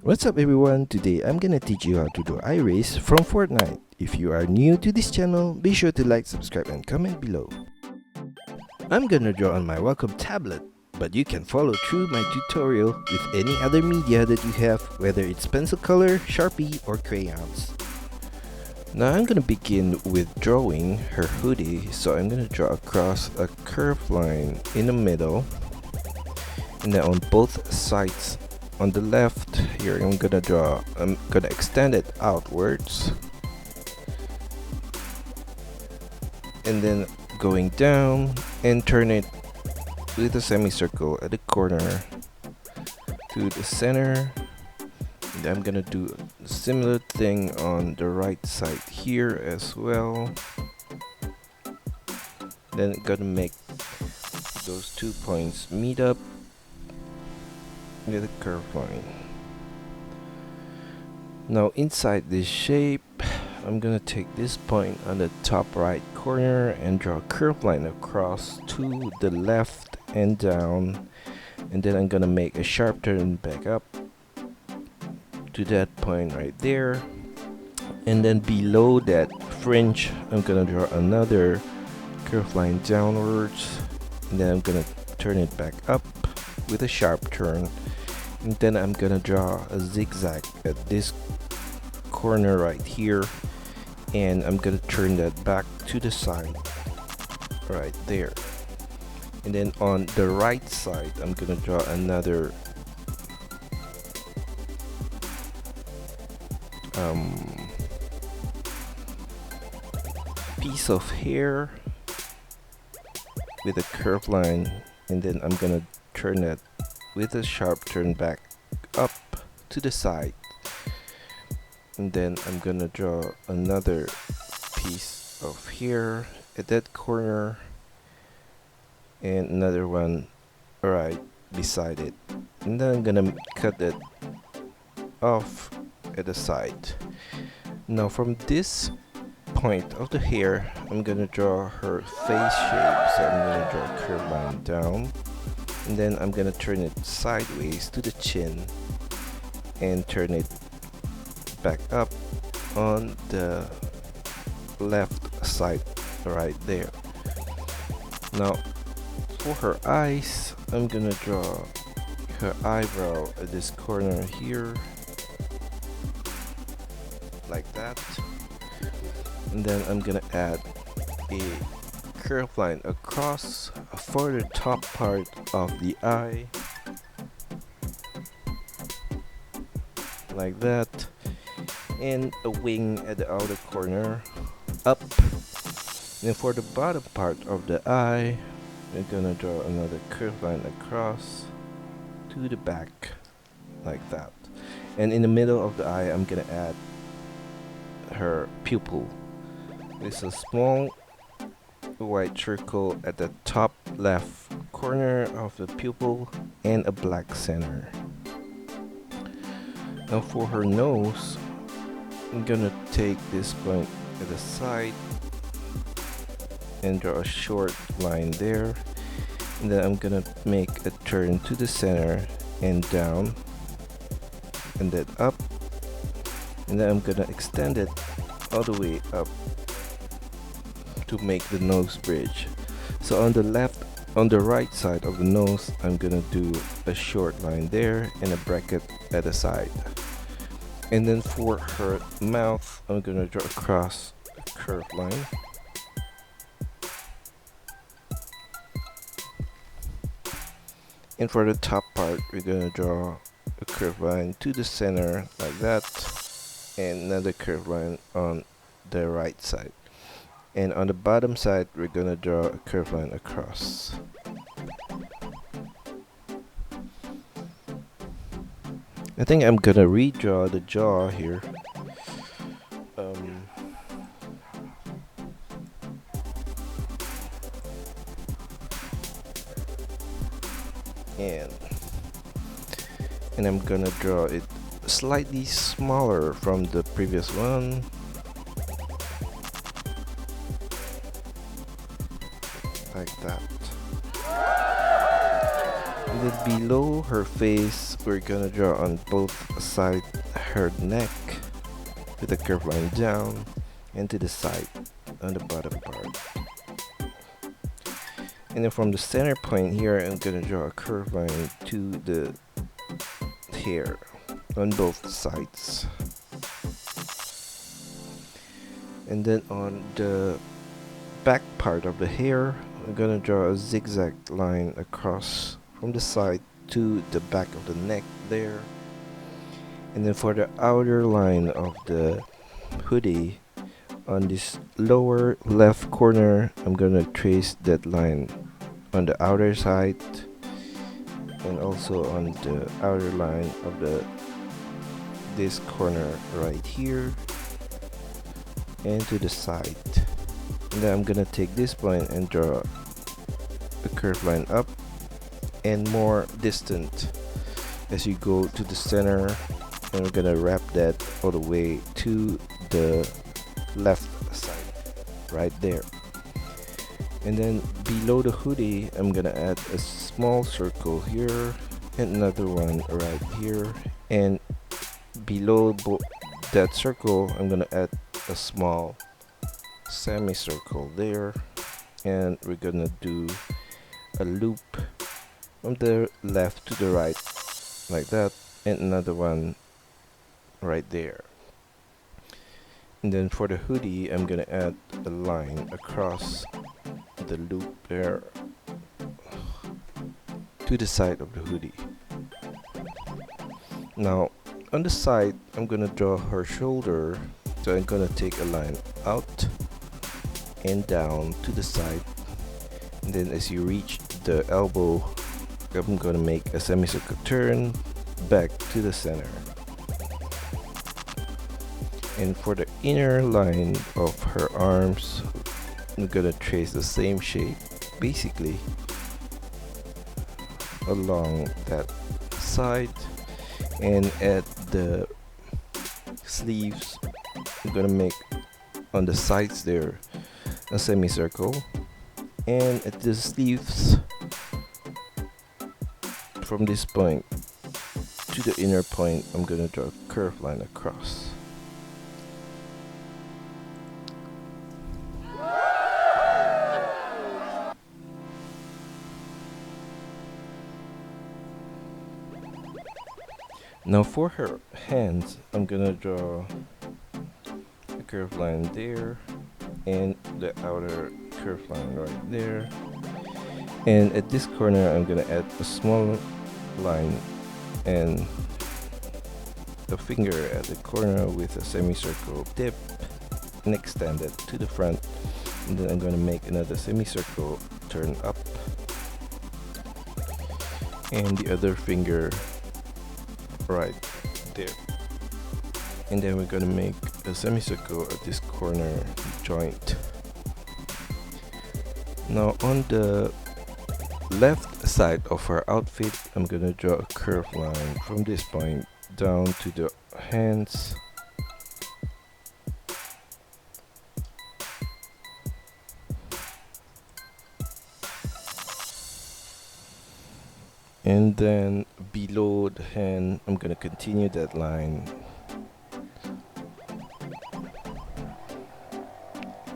What's up everyone, today I'm gonna teach you how to do eye race from Fortnite. If you are new to this channel, be sure to like, subscribe and comment below. I'm gonna draw on my Wacom tablet, but you can follow through my tutorial with any other media that you have, whether it's pencil color, Sharpie or crayons. Now I'm gonna begin with drawing her hoodie, so I'm gonna draw across a curved line in the middle and then on both sides. On the left here, I'm gonna extend it outwards and then going down and turn it with a semicircle at the corner to the center. And I'm gonna do a similar thing on the right side here as well. Then gonna make those 2 points meet up with a curved line. Now inside this shape, I'm gonna take this point on the top right corner and draw a curved line across to the left and down, and then I'm gonna make a sharp turn back up to that point right there, and then below that fringe I'm gonna draw another curved line downwards, and then I'm gonna turn it back up with a sharp turn, and then I'm gonna draw a zigzag at this corner right here, and I'm gonna turn that back to the side right there. And then on the right side I'm gonna draw another piece of hair with a curved line, and then I'm gonna turn that with a sharp turn back up to the side, and then I'm gonna draw another piece of hair at that corner and another one right beside it, and then I'm gonna cut it off at the side. Now from this point of the hair I'm gonna draw her face shape, so I'm gonna draw a curved line down, and then I'm gonna turn it sideways to the chin and turn it back up on the left side right there. Now for her eyes, I'm gonna draw her eyebrow at this corner here like that, and then I'm gonna add a curved line across for the top part of the eye like that, and a wing at the outer corner up. And for the bottom part of the eye, we're gonna draw another curved line across to the back like that, and in the middle of the eye I'm gonna add her pupil. It's a small white circle at the top left corner of the pupil and a black center. Now for her nose, I'm gonna take this point at the side and draw a short line there, and then I'm gonna make a turn to the center and down and then up, and then I'm gonna extend it all the way up to make the nose bridge. So on the right side of the nose I'm gonna do a short line there and a bracket at the side, and then for her mouth I'm gonna draw across a curved line, and for the top part we're gonna draw a curved line to the center like that, and another curved line on the right side, and on the bottom side we're gonna draw a curved line across. I think I'm gonna redraw the jaw here. And I'm gonna draw it slightly smaller from the previous one, like that. then below her face, we're gonna draw on both sides her neck with a curved line down and to the side on the bottom part. And then from the center point here, I'm gonna draw a curved line to the hair on both sides. And then on the back part of the hair, I'm gonna draw a zigzag line across from the side to the back of the neck there. And then for the outer line of the hoodie, on this lower left corner, I'm gonna trace that line on the outer side and also on the outer line of this corner right here and to the side. And then I'm gonna take this point and draw a curved line up and more distant as you go to the center, and we're gonna wrap that all the way to the left side right there. And then below the hoodie, I'm gonna add a small circle here and another one right here, and below that circle I'm gonna add a small semicircle there, and we're gonna do a loop from the left to the right like that, and another one right there. And then for the hoodie, I'm gonna add a line across the loop there to the side of the hoodie. Now on the side, I'm gonna draw her shoulder, so I'm gonna take a line out and down to the side, and then as you reach the elbow, I'm gonna make a semicircle turn back to the center. And for the inner line of her arms, I'm gonna trace the same shape basically along that side, and at the sleeves I'm gonna make on the sides there a semicircle, and at the sleeves from this point to the inner point I'm gonna draw a curved line across. Now for her hands, I'm gonna draw a curved line there and the outer curved line right there, and at this corner I'm gonna add a small line and a finger at the corner with a semicircle tip and extend it to the front, and then I'm gonna make another semicircle turn up and the other finger right there, and then we're gonna make a semicircle at this corner joint. Now on the left side of her outfit, I'm gonna draw a curved line from this point down to the hands, and then below the hand I'm gonna continue that line,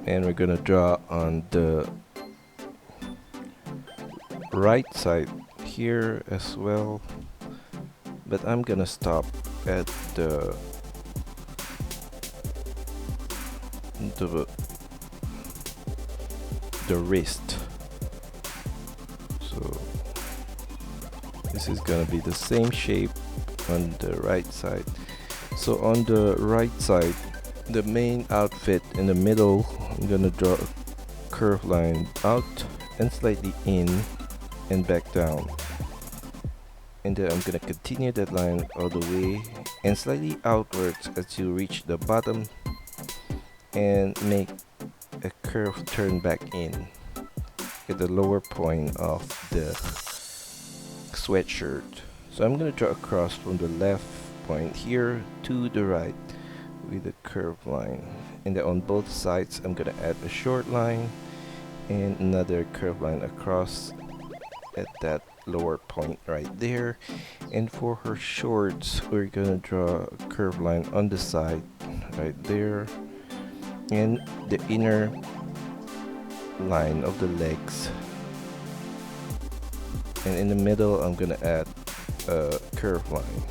and we're gonna draw on the right side here as well, but I'm gonna stop at the wrist. So this is gonna be the same shape on the right side. So on the right side, the main outfit in the middle, I'm gonna draw a curved line out and slightly in and back down, and then I'm gonna continue that line all the way and slightly outwards as you reach the bottom and make a curved turn back in at the lower point of the sweatshirt. So I'm gonna draw across from the left point here to the right with a curved line, and then on both sides I'm gonna add a short line and another curved line across at that lower point right there. And for her shorts, we're gonna draw a curved line on the side right there, and the inner line of the legs, and in the middle I'm gonna add a curved line.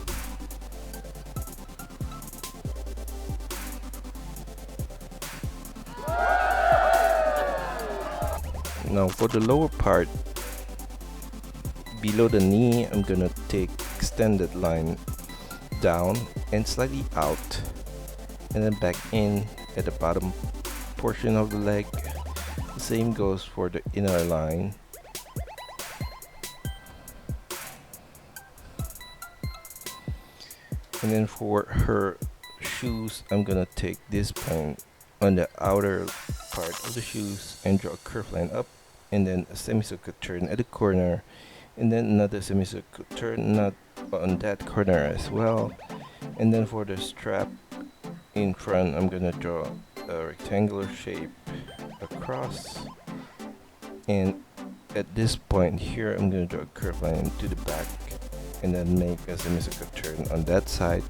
Now for the lower part, below the knee, I'm gonna take extended line down and slightly out, and then back in at the bottom portion of the leg. The same goes for the inner line. And then for her shoes, I'm gonna take this point on the outer part of the shoes and draw a curved line up, and then a semicircle turn at the corner, and then another semicircle turn not on that corner as well. And then for the strap in front, I'm gonna draw a rectangular shape across, and at this point here I'm gonna draw a curved line to the back, and then make a semicircle turn on that side,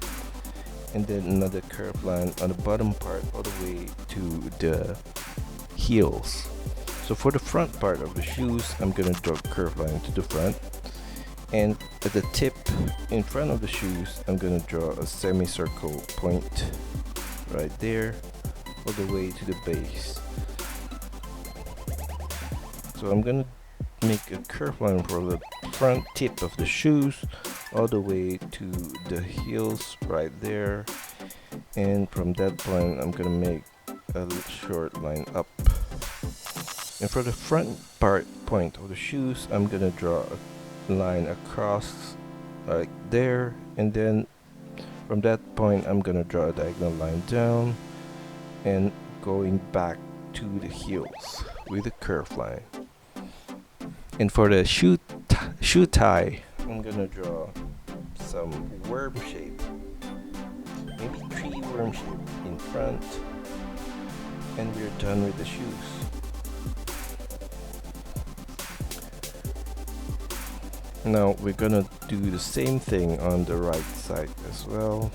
and then another curved line on the bottom part all the way to the heels. So for the front part of the shoes, I'm gonna draw a curved line to the front, and at the tip in front of the shoes, I'm gonna draw a semicircle point right there all the way to the base. So I'm gonna make a curved line for the front tip of the shoes all the way to the heels right there, and from that point I'm gonna make a short line up. And for the front point of the shoes, I'm gonna draw a line across like there, and then from that point I'm gonna draw a diagonal line down and going back to the heels with a curved line. And for the shoe tie, I'm gonna draw some worm shape, maybe 3 worm shape in front, and we're done with the shoes. Now we're gonna do the same thing on the right side as well.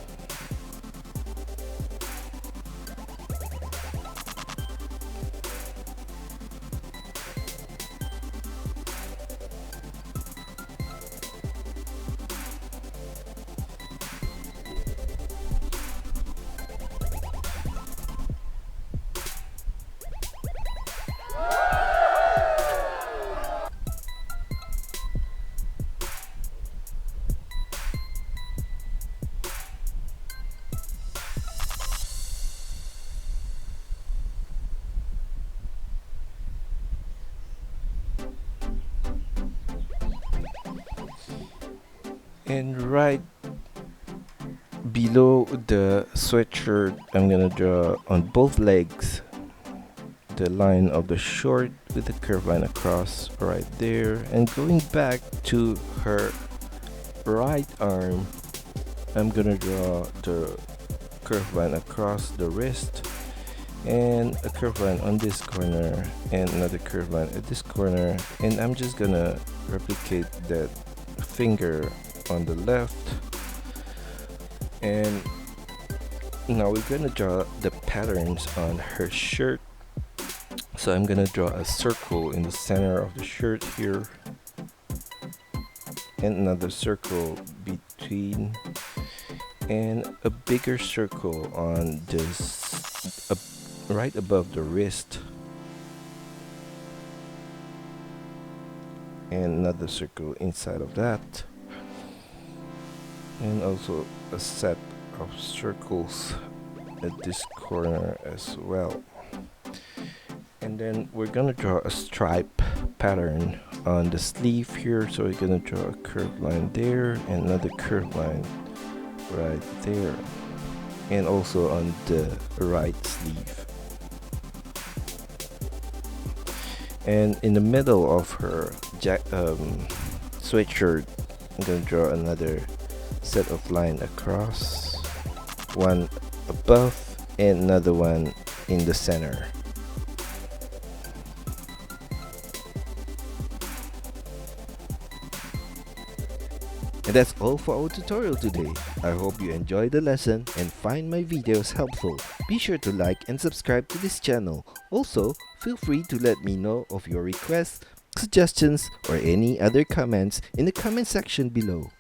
And right below the sweatshirt, I'm gonna draw on both legs the line of the short with a curved line across right there, and going back to her right arm, I'm gonna draw the curved line across the wrist, and a curved line on this corner, and another curved line at this corner, and I'm just gonna replicate that finger on the left. And now we're gonna draw the patterns on her shirt. So I'm gonna draw a circle in the center of the shirt here, and another circle between, and a bigger circle on this right above the wrist, and another circle inside of that, and also a set of circles at this corner as well. And then we're gonna draw a stripe pattern on the sleeve here, so we're gonna draw a curved line there and another curved line right there, and also on the right sleeve. And in the middle of her sweatshirt, I'm gonna draw another set of line across, one above and another one in the center. And that's all for our tutorial today. I hope you enjoyed the lesson and find my videos helpful. Be sure to like and subscribe to this channel. Also, feel free to let me know of your requests, suggestions, or any other comments in the comment section below.